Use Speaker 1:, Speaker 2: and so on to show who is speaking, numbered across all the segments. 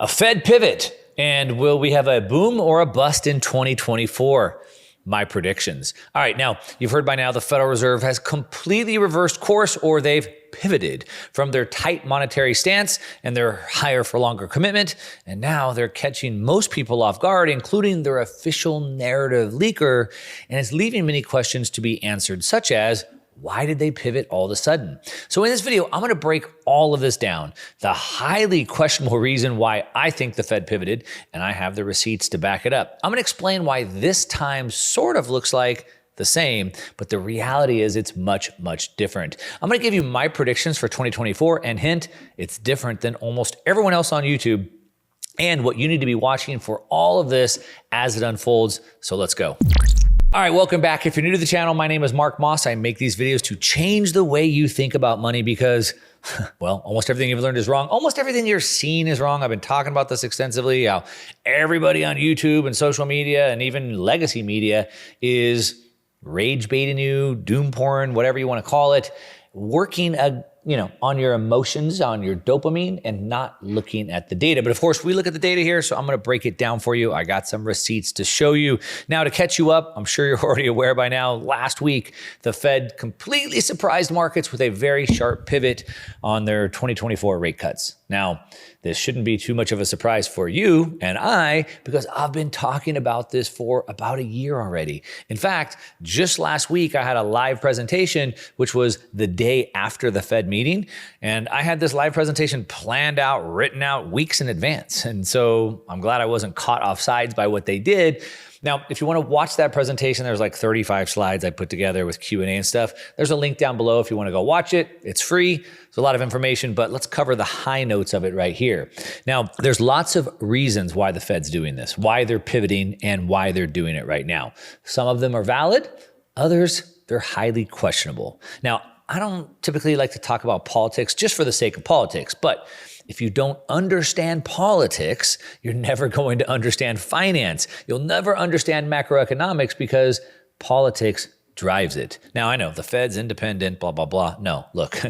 Speaker 1: A Fed pivot, and will we have a boom or a bust in 2024? My predictions. All right, now you've heard by now the Federal Reserve has completely reversed course, or they've pivoted from their tight monetary stance and their higher for longer commitment, and now they're catching most people off guard, including their official narrative leaker, and it's leaving many questions to be answered, such as, why did they pivot all of a sudden? So in this video, I'm going to break all of this down. The highly questionable reason why I think the Fed pivoted, and I have the receipts to back it up. I'm going to explain why this time sort of looks like the same, but the reality is it's much, much different. I'm going to give you my predictions for 2024, and hint, it's different than almost everyone else on YouTube, and what you need to be watching for all of this as it unfolds. So let's go. All right, welcome back. If you're new to the channel, my name is Mark Moss. I make these videos to change the way you think about money because, well, almost everything you've learned is wrong. Almost everything you're seeing is wrong. I've been talking about this extensively, how everybody on YouTube and social media and even legacy media is rage baiting you, doom porn, whatever you want to call it, working on your emotions, on your dopamine, and not looking at the data. But of course, we look at the data here, so I'm going to break it down for you. I got some receipts to show you. Now, to catch you up, I'm sure you're already aware by now, last week, the Fed completely surprised markets with a very sharp pivot on their 2024 rate cuts. Now, this shouldn't be too much of a surprise for you and I, because I've been talking about this for about a year already. In fact, just last week, I had a live presentation, which was the day after the Fed meeting. And I had this live presentation planned out, written out weeks in advance. And so I'm glad I wasn't caught off sides by what they did. Now, if you want to watch that presentation, there's like 35 slides I put together with Q&A and stuff. There's a link down below if you want to go watch it. It's free. There's a lot of information, but let's cover the high notes of it right here. Now, there's lots of reasons why the Fed's doing this, why they're pivoting, and why they're doing it right now. Some of them are valid. Others, they're highly questionable. Now, I don't typically like to talk about politics just for the sake of politics, but if you don't understand politics, you're never going to understand finance. You'll never understand macroeconomics because politics drives it. Now, I know the Fed's independent, blah, blah, blah. No, look,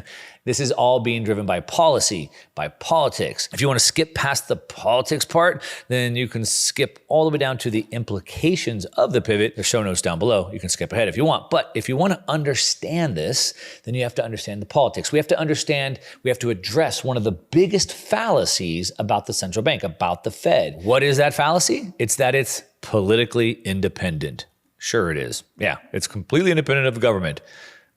Speaker 1: this is all being driven by policy, by politics. If you want to skip past the politics part, then you can skip all the way down to the implications of the pivot. There's show notes down below. You can skip ahead if you want. But if you want to understand this, then you have to understand the politics. We have to address one of the biggest fallacies about the central bank, about the Fed. What is that fallacy? It's that it's politically independent. Sure it is. Yeah, it's completely independent of the government.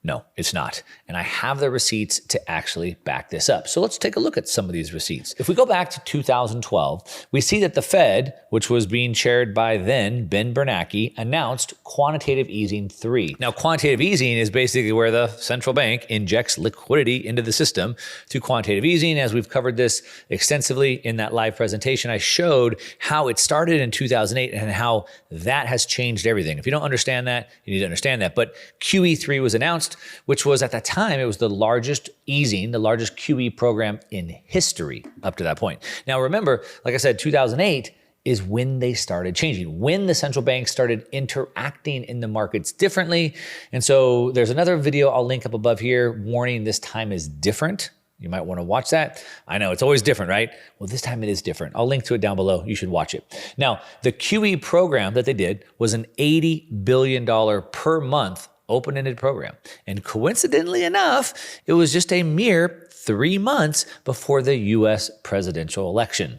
Speaker 1: No, it's not. And I have the receipts to actually back this up. So let's take a look at some of these receipts. If we go back to 2012, we see that the Fed, which was being chaired by then Ben Bernanke, announced quantitative easing 3. Now, quantitative easing is basically where the central bank injects liquidity into the system through quantitative easing. As we've covered this extensively in that live presentation, I showed how it started in 2008 and how that has changed everything. If you don't understand that, you need to understand that. But QE3 was announced, which was at that time, it was the largest easing, the largest QE program in history up to that point. Now, remember, like I said, 2008 is when they started changing, when the central bank started interacting in the markets differently. And so there's another video I'll link up above here, warning this time is different. You might want to watch that. I know it's always different, right? Well, this time it is different. I'll link to it down below. You should watch it. Now, the QE program that they did was an $80 billion per month open-ended program. And coincidentally enough, it was just a mere 3 months before the US presidential election.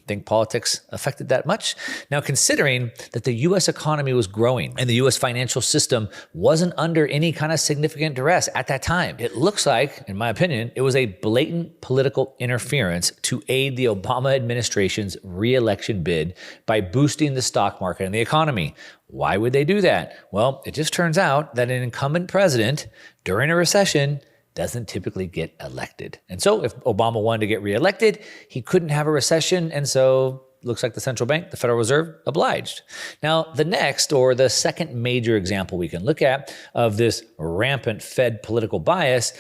Speaker 1: Think politics affected that much? Now, considering that the US economy was growing and the US financial system wasn't under any kind of significant duress at that time, it looks like, in my opinion, it was a blatant political interference to aid the Obama administration's re-election bid by boosting the stock market and the economy. Why would they do that? Well, it just turns out that an incumbent president during a recession doesn't typically get elected. And so if Obama wanted to get reelected, he couldn't have a recession. And so looks like the central bank, the Federal Reserve, obliged. Now, the next, or the second major example we can look at of this rampant Fed political bias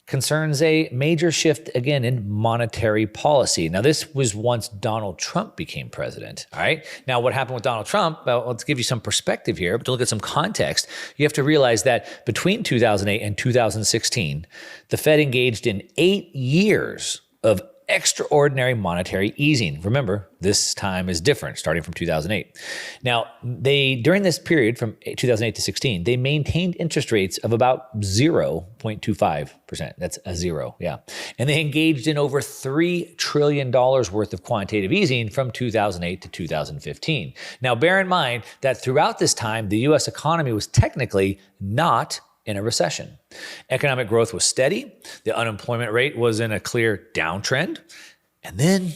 Speaker 1: concerns a major shift, again, in monetary policy. Now, this was once Donald Trump became president, all right? Now, what happened with Donald Trump, well, let's give you some perspective here, but to look at some context, you have to realize that between 2008 and 2016, the Fed engaged in 8 years of extraordinary monetary easing. Remember, this time is different, starting from 2008. Now, during this period from 2008 to 16, they maintained interest rates of about 0.25%. That's a zero, yeah. And they engaged in over $3 trillion worth of quantitative easing from 2008 to 2015. Now, bear in mind that throughout this time, the U.S. economy was technically not in a recession. Economic growth was steady. The unemployment rate was in a clear downtrend. And then,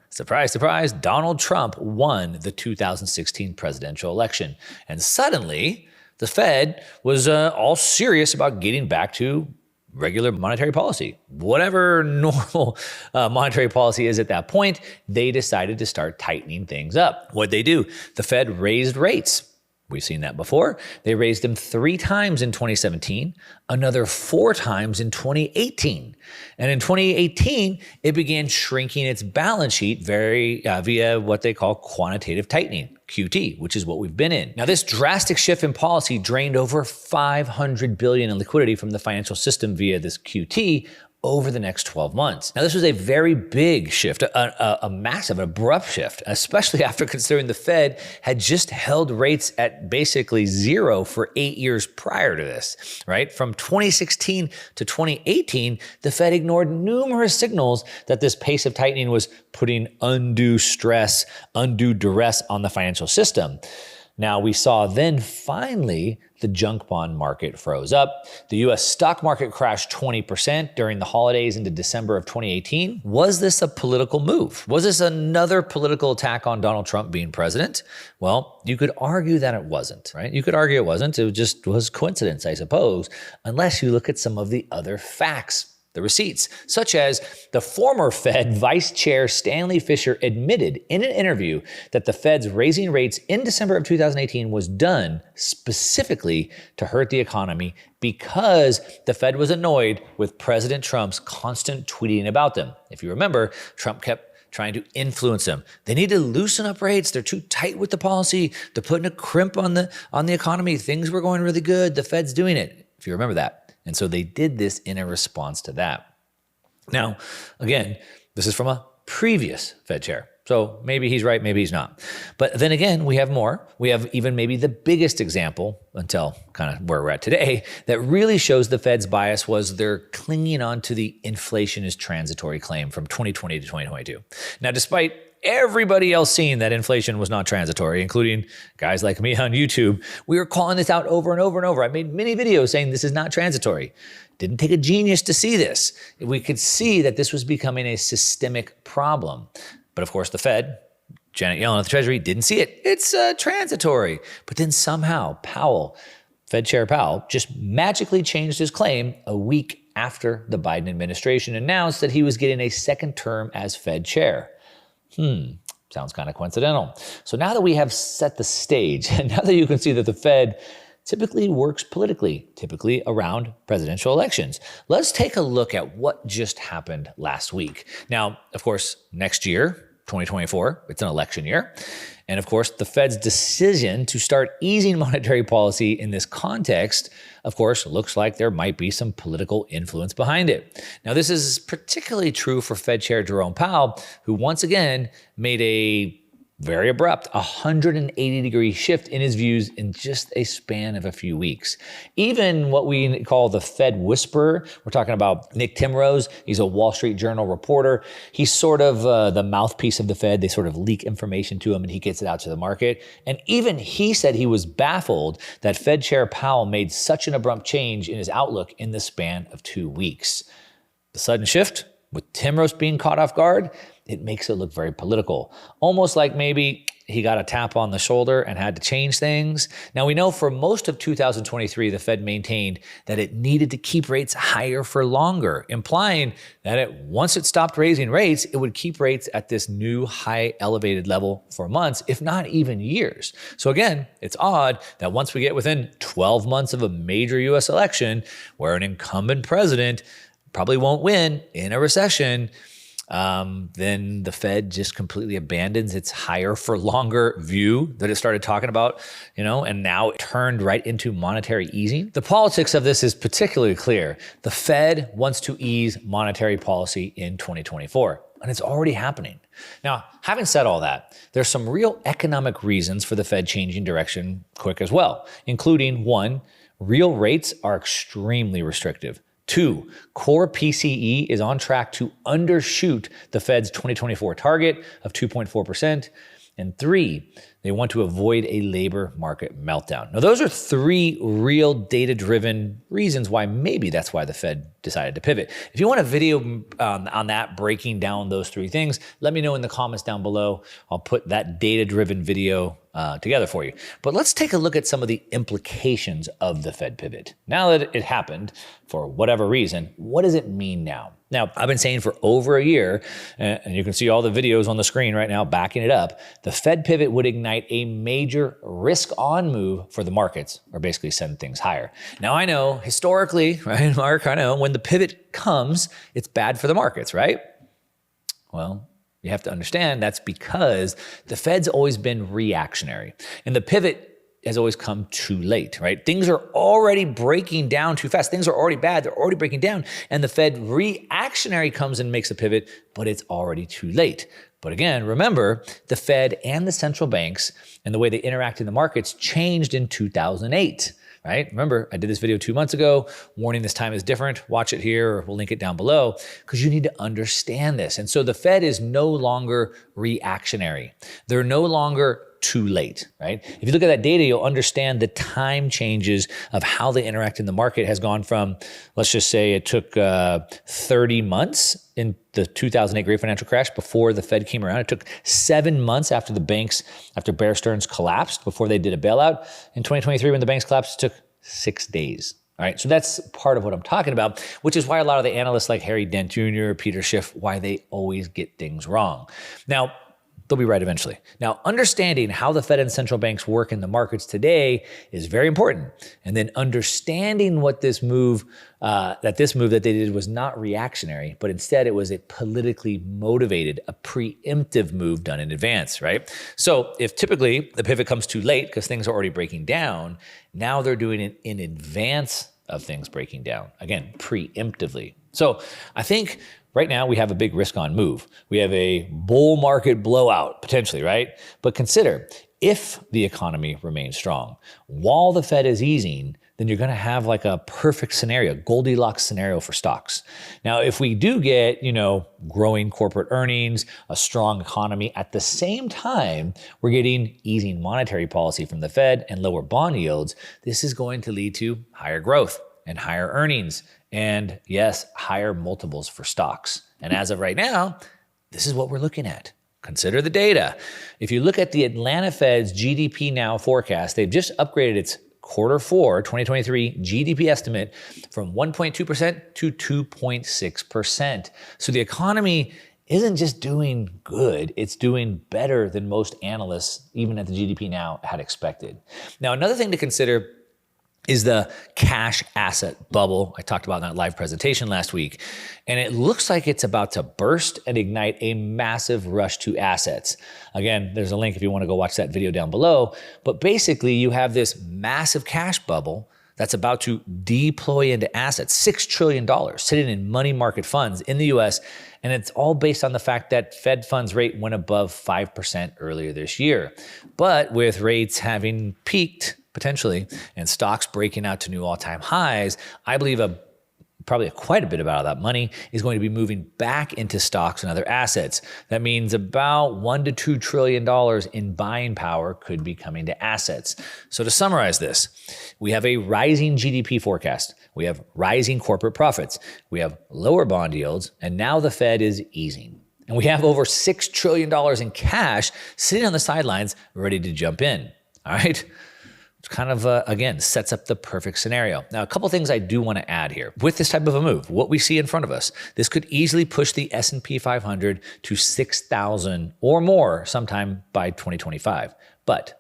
Speaker 1: surprise, surprise, Donald Trump won the 2016 presidential election. And suddenly, the Fed was all serious about getting back to regular monetary policy. Whatever normal monetary policy is at that point, they decided to start tightening things up. What'd they do? The Fed raised rates. We've seen that before. They raised them 3 times in 2017, another 4 times in 2018. And in 2018, it began shrinking its balance sheet via what they call quantitative tightening, QT, which is what we've been in. Now, this drastic shift in policy drained over $500 billion in liquidity from the financial system via this QT over the next 12 months. Now, this was a very big shift, a massive, abrupt shift, especially after considering the Fed had just held rates at basically zero for 8 years prior to this, right? From 2016 to 2018, the Fed ignored numerous signals that this pace of tightening was putting undue stress, undue duress on the financial system. Now, we saw then finally the junk bond market froze up. The U.S. stock market crashed 20% during the holidays into December of 2018. Was this a political move? Was this another political attack on Donald Trump being president? Well, you could argue that it wasn't, right? You could argue it wasn't. It just was coincidence, I suppose, unless you look at some of the other facts. The receipts, such as the former Fed Vice Chair Stanley Fischer admitted in an interview that the Fed's raising rates in December of 2018 was done specifically to hurt the economy because the Fed was annoyed with President Trump's constant tweeting about them. If you remember, Trump kept trying to influence them. They need to loosen up rates. They're too tight with the policy. They're putting a crimp on the economy. Things were going really good. The Fed's doing it, if you remember that. And so they did this in a response to that. Now, again, this is from a previous Fed chair. So maybe he's right, maybe he's not. But then again, we have more. We have even maybe the biggest example until kind of where we're at today that really shows the Fed's bias was they're clinging on to the inflation is transitory claim from 2020 to 2022. Now, despite everybody else seeing that inflation was not transitory, including guys like me on YouTube, we were calling this out over and over and over. I made many videos saying this is not transitory. Didn't take a genius to see this. We could see that this was becoming a systemic problem. But of course, the Fed, Janet Yellen at the Treasury, didn't see it. It's transitory. But then somehow Fed Chair Powell, just magically changed his claim a week after the Biden administration announced that he was getting a second term as Fed Chair. Sounds kind of coincidental. So now that we have set the stage, and now that you can see that the Fed typically works politically, typically around presidential elections, let's take a look at what just happened last week. Now, of course, next year, 2024, it's an election year. And of course, the Fed's decision to start easing monetary policy in this context, of course, looks like there might be some political influence behind it. Now, this is particularly true for Fed Chair Jerome Powell, who once again made a very abrupt 180-degree shift in his views in just a span of a few weeks. Even what we call the Fed whisperer, we're talking about Nick Timrose. He's a Wall Street Journal reporter. He's sort of the mouthpiece of the Fed. They sort of leak information to him and he gets it out to the market. And even he said he was baffled that Fed Chair Powell made such an abrupt change in his outlook in the span of 2 weeks. The sudden shift, with Timrose being caught off guard, it makes it look very political. Almost like maybe he got a tap on the shoulder and had to change things. Now, we know for most of 2023, the Fed maintained that it needed to keep rates higher for longer, implying that once it stopped raising rates, it would keep rates at this new high elevated level for months, if not even years. So again, it's odd that once we get within 12 months of a major US election where an incumbent president probably won't win in a recession, then the Fed just completely abandons its higher for longer view that it started talking about, and now it turned right into monetary easing. The politics of this is particularly clear. The Fed wants to ease monetary policy in 2024. and it's already happening. Now, having said all that, there's some real economic reasons for the Fed changing direction quick as well, including 1, real rates are extremely restrictive. 2, core PCE is on track to undershoot the Fed's 2024 target of 2.4%. And 3, they want to avoid a labor market meltdown. Now, those are 3 real data-driven reasons why maybe that's why the Fed decided to pivot. If you want a video on that, breaking down those 3 things, let me know in the comments down below. I'll put that data-driven video together for you. But let's take a look at some of the implications of the Fed pivot. Now that it happened, for whatever reason, what does it mean now? Now, I've been saying for over a year, and you can see all the videos on the screen right now backing it up, the Fed pivot would ignite a major risk-on move for the markets, or basically send things higher. Now, I know historically, right, Mark, I know when the pivot comes, it's bad for the markets, right? Well, you have to understand that's because the Fed's always been reactionary, and the pivot has always come too late, right? Things are already breaking down too fast. Things are already bad. They're already breaking down. And the Fed reactionary comes and makes a pivot, but it's already too late. But again, remember, the Fed and the central banks and the way they interact in the markets changed in 2008. Right? Remember, I did this video 2 months ago, warning this time is different. Watch it here, or we'll link it down below, because you need to understand this. And so the Fed is no longer reactionary. They're no longer too late, right? If you look at that data, you'll understand the time changes of how they interact in the market has gone from, let's just say it took 30 months in the 2008 great financial crash before the Fed came around. It took 7 months after the banks, after Bear Stearns collapsed, before they did a bailout. In 2023, when the banks collapsed, it took 6 days. All right, so that's part of what I'm talking about, which is why a lot of the analysts like Harry Dent Jr., Peter Schiff, why they always get things wrong. Now, they'll be right eventually. Now, understanding how the Fed and central banks work in the markets today is very important. And then understanding what this move that they did was not reactionary, but instead it was a politically motivated, a preemptive move done in advance, right? So if typically the pivot comes too late because things are already breaking down, now they're doing it in advance of things breaking down. Again, preemptively. So I think right now, we have a big risk-on move. We have a bull market blowout, potentially, right? But consider, if the economy remains strong, while the Fed is easing, then you're going to have like a perfect scenario, Goldilocks scenario for stocks. Now, if we do get, growing corporate earnings, a strong economy, at the same time, we're getting easing monetary policy from the Fed and lower bond yields, this is going to lead to higher growth and higher earnings. And yes, higher multiples for stocks. And as of right now, this is what we're looking at. Consider the data. If you look at the Atlanta Fed's GDP Now forecast, they've just upgraded its Q4 2023 GDP estimate from 1.2% to 2.6%. So the economy isn't just doing good, it's doing better than most analysts, even at the GDP Now, had expected. Now, another thing to consider is the cash asset bubble I talked about in that live presentation last week. And it looks like it's about to burst and ignite a massive rush to assets. Again, there's a link if you want to go watch that video down below. But basically, you have this massive cash bubble that's about to deploy into assets, $6 trillion sitting in money market funds in the US. And it's all based on the fact that Fed funds rate went above 5% earlier this year. But with rates having peaked, potentially, and stocks breaking out to new all-time highs, I believe probably quite a bit about that money is going to be moving back into stocks and other assets. That means about $1 to $2 trillion in buying power could be coming to assets. So to summarize this, we have a rising GDP forecast. We have rising corporate profits. We have lower bond yields, and now the Fed is easing. And we have over $6 trillion in cash sitting on the sidelines ready to jump in. All right? Which kind of, again, sets up the perfect scenario. Now, a couple things I do want to add here. With this type of a move, what we see in front of us, this could easily push the S&P 500 to 6,000 or more sometime by 2025. But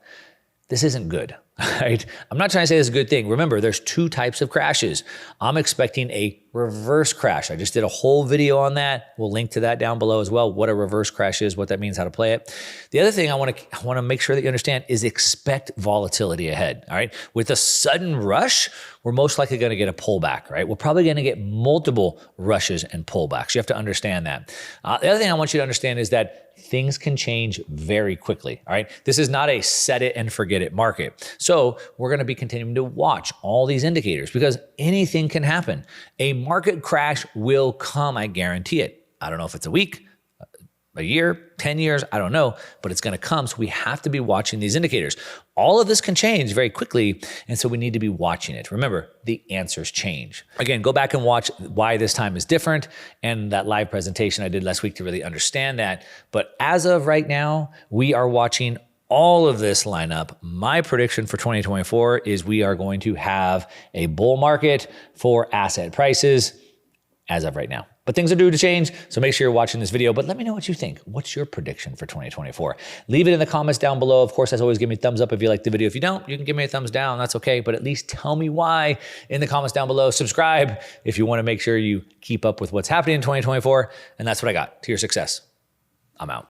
Speaker 1: this isn't good, right? I'm not trying to say this is a good thing. Remember, there's 2 types of crashes. I'm expecting a reverse crash. I just did a whole video on that. We'll link to that down below as well, what a reverse crash is, what that means, how to play it. The other thing I want to make sure that you understand is expect volatility ahead, all right? With a sudden rush, we're most likely going to get a pullback, right? We're probably going to get multiple rushes and pullbacks. You have to understand that. The other thing I want you to understand is that things can change very quickly, all right? This is not a set it and forget it market. So we're going to be continuing to watch all these indicators because anything can happen. A market crash will come, I guarantee it. I don't know if it's a week, a year, 10 years, I don't know, but it's going to come. So we have to be watching these indicators. All of this can change very quickly, and so we need to be watching it. Remember, the answers change. Again, go back and watch why this time is different and that live presentation I did last week to really understand that. But as of right now, we are watching all of this line up. My prediction for 2024 is we are going to have a bull market for asset prices as of right now. But things are due to change, so make sure you're watching this video. But let me know what you think. What's your prediction for 2024? Leave it in the comments down below. Of course, as always, give me a thumbs up if you like the video. If you don't, you can give me a thumbs down. That's okay, but at least tell me why in the comments down below. Subscribe if you want to make sure you keep up with what's happening in 2024. And that's what I got. To your success. I'm out.